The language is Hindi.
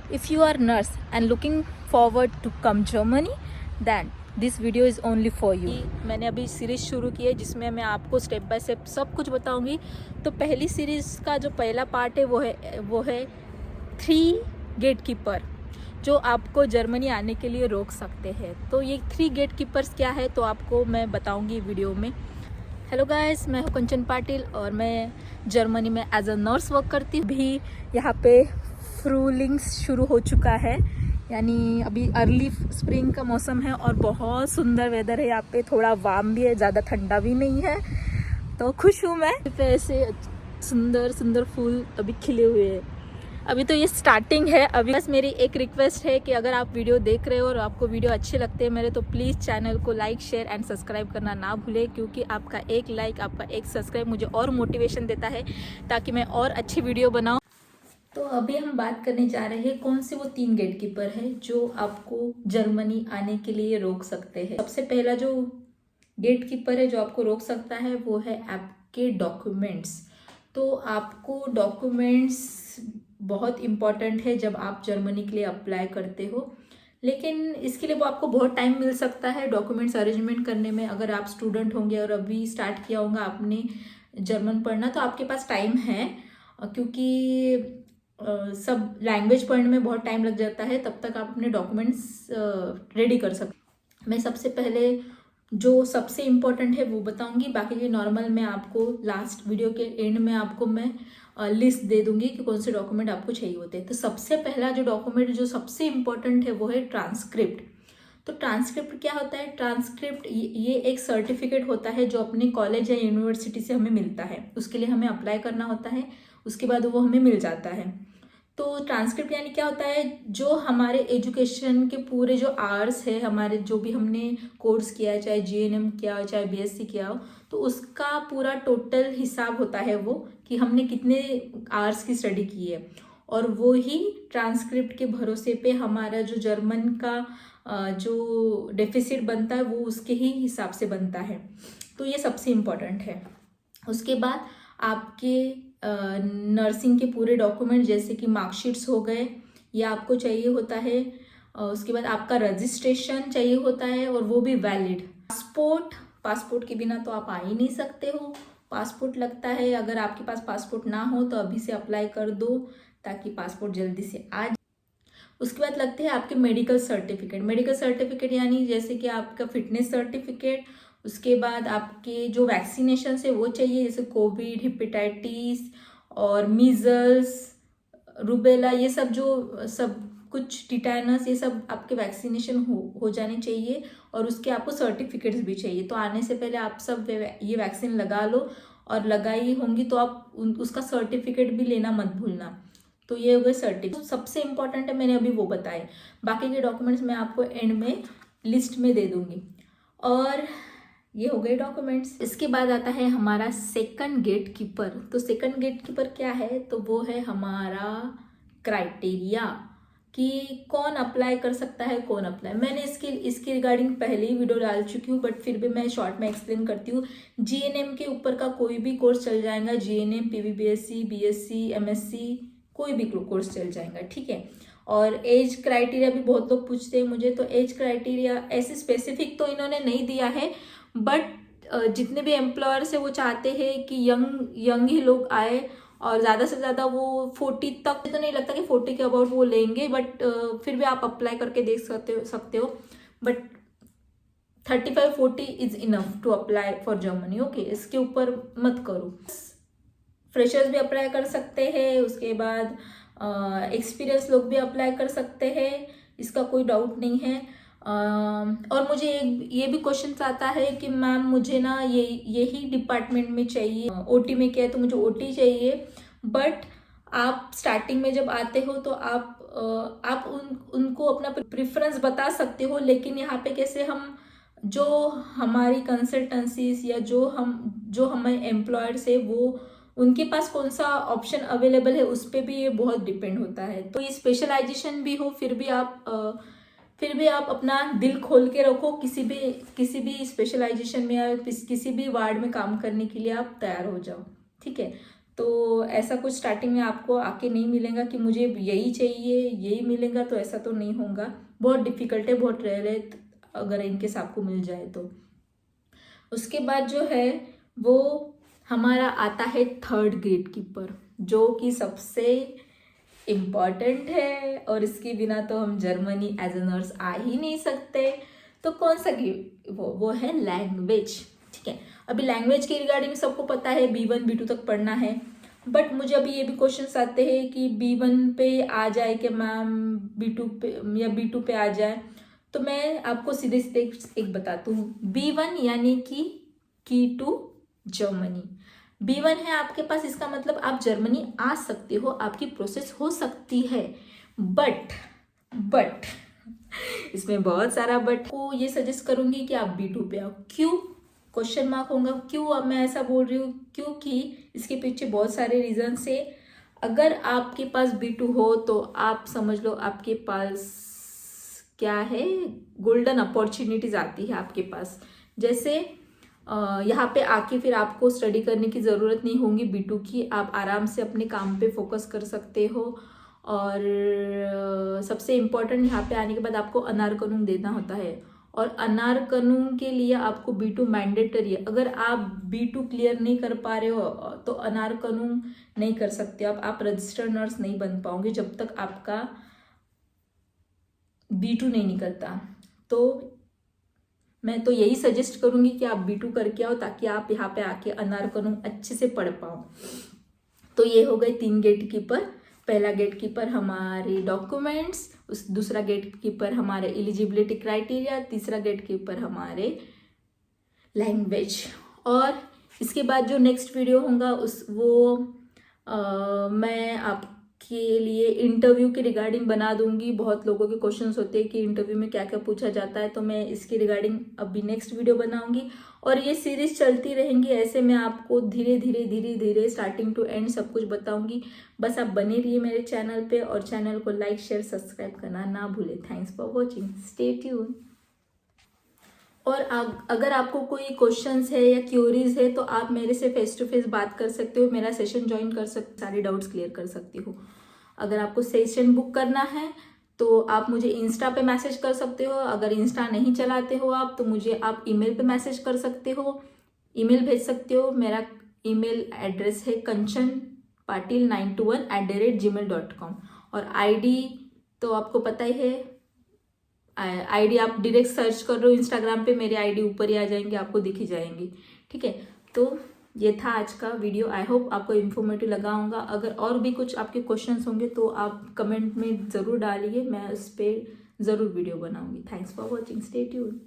If you are nurse and looking forward to come Germany, then this video is only for you. मैंने अभी सीरीज़ शुरू की है जिसमें मैं आपको स्टेप बाय स्टेप सब कुछ बताऊंगी। तो पहली सीरीज़ का जो पहला पार्ट है वो है 3 गेट कीपर जो आपको जर्मनी आने के लिए रोक सकते हैं। तो ये 3 गेट कीपर्स क्या है तो आपको मैं बताऊंगी वीडियो में। हेलो गाइस, मैं हूँ कंचन पाटिल और मैं जर्मनी में एज अ नर्स वर्क करती हूँ। भी यहाँ पे फ्रूलिंग्स शुरू हो चुका है, यानी अभी अर्ली स्प्रिंग का मौसम है और बहुत सुंदर वेदर है। यहाँ पे थोड़ा वार्म भी है, ज़्यादा ठंडा भी नहीं है, तो खुश हूँ मैं। ऐसे सुंदर सुंदर फूल अभी खिले हुए हैं। अभी तो ये स्टार्टिंग है। अभी बस मेरी एक रिक्वेस्ट है कि अगर आप वीडियो देख रहे हो और आपको वीडियो अच्छे लगते हैं मेरे, तो प्लीज़ चैनल को लाइक शेयर एंड सब्सक्राइब करना ना भूलें, क्योंकि आपका एक लाइक, आपका एक सब्सक्राइब मुझे और मोटिवेशन देता है ताकि मैं और अच्छी वीडियो बनाऊँ। तो अभी हम बात करने जा रहे हैं कौन से वो 3 गेट कीपर है जो आपको जर्मनी आने के लिए रोक सकते हैं। सबसे पहला जो गेट कीपर है जो आपको रोक सकता है वो है आपके डॉक्यूमेंट्स। तो आपको डॉक्यूमेंट्स बहुत इम्पॉर्टेंट है जब आप जर्मनी के लिए अप्लाई करते हो, लेकिन इसके लिए वो आपको बहुत टाइम मिल सकता है डॉक्यूमेंट्स अरेंजमेंट करने में। अगर आप स्टूडेंट होंगे और अभी स्टार्ट किया होगा आपने जर्मन पढ़ना, तो आपके पास टाइम है, क्योंकि सब लैंग्वेज पढ़ने में बहुत टाइम लग जाता है। तब तक आप अपने डॉक्यूमेंट्स रेडी कर सकते। मैं सबसे पहले जो सबसे इम्पोर्टेंट है वो बताऊंगी, बाकी के नॉर्मल मैं आपको लास्ट वीडियो के एंड में आपको मैं लिस्ट दे दूंगी कि कौन से डॉक्यूमेंट आपको चाहिए होते हैं। तो सबसे पहला जो डॉक्यूमेंट जो सबसे इम्पोर्टेंट है वो है ट्रांसक्रिप्ट। तो ट्रांसक्रिप्ट क्या होता है? ट्रांसक्रिप्ट ये एक सर्टिफिकेट होता है जो अपने कॉलेज या यूनिवर्सिटी से हमें मिलता है। उसके लिए हमें अप्लाई करना होता है, उसके बाद वो हमें मिल जाता है। तो ट्रांसक्रिप्ट यानी क्या होता है? जो हमारे एजुकेशन के पूरे जो आवर्स है, हमारे जो भी हमने कोर्स किया है, चाहे जीएनएम किया हो चाहे बीएससी किया हो, तो उसका पूरा टोटल हिसाब होता है वो कि हमने कितने आवर्स की स्टडी की है। और वो ही ट्रांसक्रिप्ट के भरोसे पे हमारा जो जर्मन का जो डेफिसिट बनता है वो उसके ही हिसाब से बनता है। तो ये सबसे इम्पोर्टेंट है। उसके बाद आपके नर्सिंग के पूरे डॉक्यूमेंट जैसे कि मार्कशीट्स हो गए, ये आपको चाहिए होता है। उसके बाद आपका रजिस्ट्रेशन चाहिए होता है और वो भी वैलिड। पासपोर्ट के बिना तो आप आ ही नहीं सकते हो। पासपोर्ट लगता है। अगर आपके पास पासपोर्ट ना हो तो अभी से अप्लाई कर दो ताकि पासपोर्ट जल्दी से आ जाए। उसके बाद लगते हैं आपके मेडिकल सर्टिफिकेट यानी जैसे कि आपका फिटनेस सर्टिफिकेट। उसके बाद आपके जो वैक्सीनेशन है वो चाहिए, जैसे कोविड, हेपेटाइटिस और मीजल्स, रूबेला, ये सब जो सब कुछ, टिटेनस, ये सब आपके वैक्सीनेशन हो जाने चाहिए। और उसके आपको सर्टिफिकेट्स भी चाहिए। तो आने से पहले आप सब ये वैक्सीन लगा लो, और लगाई होंगी तो आप उसका सर्टिफिकेट भी लेना मत भूलना। तो ये हो गए सर्टिफिकेट। सबसे इंपॉर्टेंट है, मैंने अभी वो बताए। बाकी के डॉक्यूमेंट्स मैं आपको एंड में लिस्ट में दे दूंगी। और ये हो गए डॉक्यूमेंट्स। इसके बाद आता है हमारा सेकंड गेट कीपर। तो सेकंड गेट कीपर क्या है? तो वो है हमारा क्राइटेरिया कि कौन अप्लाई कर सकता है, कौन अप्लाई। मैंने इसकी रिगार्डिंग पहले ही वीडियो डाल चुकी हूँ, बट फिर भी मैं शॉर्ट में एक्सप्लेन करती हूँ। जीएनएम के ऊपर का कोई भी कोर्स चल जाएगा, जीएनएम, पीवीबीएससी, बीएससी, एमएससी, कोई भी कोर्स चल जाएगा, ठीक है। और एज क्राइटेरिया भी बहुत लोग पूछते हैं मुझे, तो एज क्राइटेरिया ऐसे स्पेसिफिक तो इन्होंने नहीं दिया है, बट जितने भी एम्प्लॉयर्स है वो चाहते हैं कि यंग ही लोग आए, और ज़्यादा से ज़्यादा वो 40 तक। तो नहीं लगता कि 40 के अबाउट वो लेंगे, बट फिर भी आप अप्लाई करके देख सकते हो। But 35-40 is enough to apply for Germany, okay. इसके ऊपर मत करो। फ्रेशर्स भी अप्लाई कर सकते हैं, उसके बाद एक्सपीरियंस लोग भी अप्लाई कर सकते हैं, इसका कोई डाउट नहीं है। और मुझे ये भी क्वेश्चन आता है कि मैम मुझे ना यही डिपार्टमेंट में चाहिए, ओटी में क्या है, तो मुझे ओटी चाहिए। बट आप स्टार्टिंग में जब आते हो तो आप उनको अपना प्रेफरेंस बता सकते हो, लेकिन यहाँ पे कैसे हम जो हमारी कंसल्टेंसीज या जो हमारे एम्प्लॉयर्स है वो उनके पास कौन सा ऑप्शन अवेलेबल है उस पर भी ये बहुत डिपेंड होता है। तो ये स्पेशलाइजेशन भी हो, फिर भी आप अपना दिल खोल के रखो, किसी भी स्पेशलाइजेशन में या किसी भी वार्ड में काम करने के लिए आप तैयार हो जाओ, ठीक है। तो ऐसा कुछ स्टार्टिंग में आपको आके नहीं मिलेगा कि मुझे यही चाहिए, यही मिलेगा, तो ऐसा तो नहीं होगा। बहुत डिफ़िकल्ट है, बहुत रेयर है अगर इनकेस आपको मिल जाए तो। उसके बाद जो है वो हमारा आता है थर्ड गेट कीपर, जो कि सबसे इम्पॉर्टेंट है और इसके बिना तो हम जर्मनी एज ए नर्स आ ही नहीं सकते। तो कौन सा वो है लैंग्वेज। ठीक है, अभी लैंग्वेज के रिगार्डिंग सबको पता है B1 B2 तक पढ़ना है, बट मुझे अभी ये भी क्वेश्चंस आते हैं कि B1 पे आ जाए कि मैम B2 पे या B2 पे आ जाए। तो मैं आपको सीधे सीधे एक बताती हूँ, B1 यानी कि की टू जर्मनी। B1 है आपके पास, इसका मतलब आप जर्मनी आ सकते हो, आपकी प्रोसेस हो सकती है। बट इसमें बहुत सारा बट को ये सजेस्ट करूंगी कि आप B2 पे आओ। क्यों, क्वेश्चन मार्क होगा क्यों अब मैं ऐसा बोल रही हूँ, क्योंकि इसके पीछे बहुत सारे रीजन से। अगर आपके पास B2 हो तो आप समझ लो आपके पास क्या है, गोल्डन अपॉर्चुनिटीज आती है आपके पास। जैसे यहाँ पे आके फिर आपको स्टडी करने की ज़रूरत नहीं होगी B2 की, आप आराम से अपने काम पे फोकस कर सकते हो। और सबसे इम्पॉर्टेंट, यहाँ पे आने के बाद आपको अनार कानून देना होता है, और अनार कानून के लिए आपको B2 मैंडेटरी है। अगर आप B2 क्लियर नहीं कर पा रहे हो तो अनार कानून नहीं कर सकते आप रजिस्टर्ड नर्स नहीं बन पाओगे जब तक आपका B2 नहीं निकलता। तो मैं तो यही सजेस्ट करूंगी कि आप B2 करके आओ, ताकि आप यहाँ पे आके अनार कानून अच्छे से पढ़ पाओ। तो ये हो गए 3 गेट कीपर। पहला गेट कीपर हमारे डॉक्यूमेंट्स, उस दूसरा गेट कीपर हमारे एलिजिबिलिटी क्राइटेरिया, तीसरा गेट कीपर हमारे लैंग्वेज। और इसके बाद जो नेक्स्ट वीडियो होगा मैं आपके लिए इंटरव्यू के रिगार्डिंग बना दूंगी। बहुत लोगों के क्वेश्चंस होते हैं कि इंटरव्यू में क्या क्या पूछा जाता है, तो मैं इसके रिगार्डिंग अभी नेक्स्ट वीडियो बनाऊंगी। और ये सीरीज चलती रहेंगी, ऐसे मैं आपको धीरे धीरे स्टार्टिंग टू एंड सब कुछ बताऊंगी। बस आप बने रहिए मेरे चैनल पे, और चैनल को लाइक शेयर सब्सक्राइब करना ना भूलें। Thanks for watching, stay tune. और अगर आपको कोई क्वेश्चंस है या क्यूरीज है तो आप मेरे से फेस टू फेस बात कर सकते हो, मेरा सेशन ज्वाइन कर सकते, सारे डाउट्स क्लियर कर सकती हो। अगर आपको सेशन बुक करना है तो आप मुझे इंस्टा पे मैसेज कर सकते हो। अगर इंस्टा नहीं चलाते हो आप, तो मुझे आप ईमेल पे मैसेज कर सकते हो, ईमेल भेज सकते हो। मेरा ईमेल एड्रेस है kanchanpatil921@gmail.com। और आईडी तो आपको पता ही है, आईडी आप डायरेक्ट सर्च कर रहे हो इंस्टाग्राम पे, मेरी आईडी ऊपर ही आ जाएंगे, आपको दिख ही जाएंगी। ठीक है, तो ये था आज का वीडियो। आई होप आपको इन्फॉर्मेटिव लगा होगा। अगर और भी कुछ आपके क्वेश्चंस होंगे तो आप कमेंट में ज़रूर डालिए, मैं उस पर ज़रूर वीडियो बनाऊंगी। Thanks for watching, stay tuned.